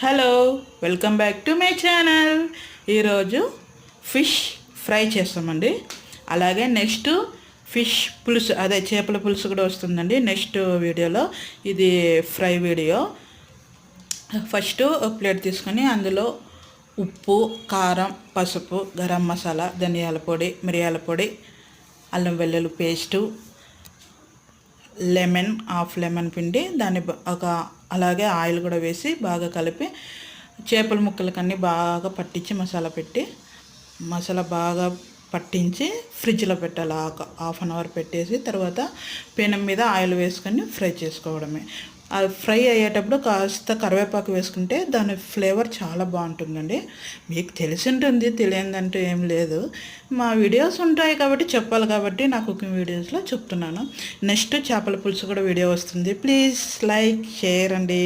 Hello, welcome back to my channel. ఈరోజు fish fry చేస్తామండి. అలాగే నెక్స్ట్ ఫిష్ పులుసు, అదే చేపల పులుసు కూడా వస్తుందండి నెక్స్ట్ వీడియోలో. ఇది ఫ్రై వీడియో. ఫస్ట్ ఒక ప్లేట్ తీసుకొని అందులో ఉప్పు, కారం, పసుపు, గరం మసాలా, ధనియాల పొడి, మిరియాల పొడి, అల్లం వెల్లుల్లి పేస్టు, లెమన్, హాఫ్ లెమన్ పిండి, దాన్ని అలాగే ఆయిల్ కూడా వేసి బాగా కలిపి చేపల ముక్కలకన్నీ బాగా పట్టించి మసాలా బాగా పట్టించి ఫ్రిడ్జ్లో పెట్టాలి. హాఫ్ అన్ అవర్ పెట్టేసి తర్వాత పెనం మీద ఆయిల్ వేసుకొని ఫ్రై చేసుకోవడమే. అది ఫ్రై అయ్యేటప్పుడు కాస్త కరివేపాకు వేసుకుంటే దాని ఫ్లేవర్ చాలా బాగుంటుందండి. మీకు తెలిసి ఉంటుంది, తెలియదంటూ ఏం లేదు. మా వీడియోస్ ఉంటాయి కాబట్టి చెప్పాలి, కాబట్టి నా కుకింగ్ వీడియోస్లో చెప్తున్నాను. నెక్స్ట్ చేపల పులుసు కూడా వీడియో వస్తుంది. ప్లీజ్ లైక్, షేర్ అండి.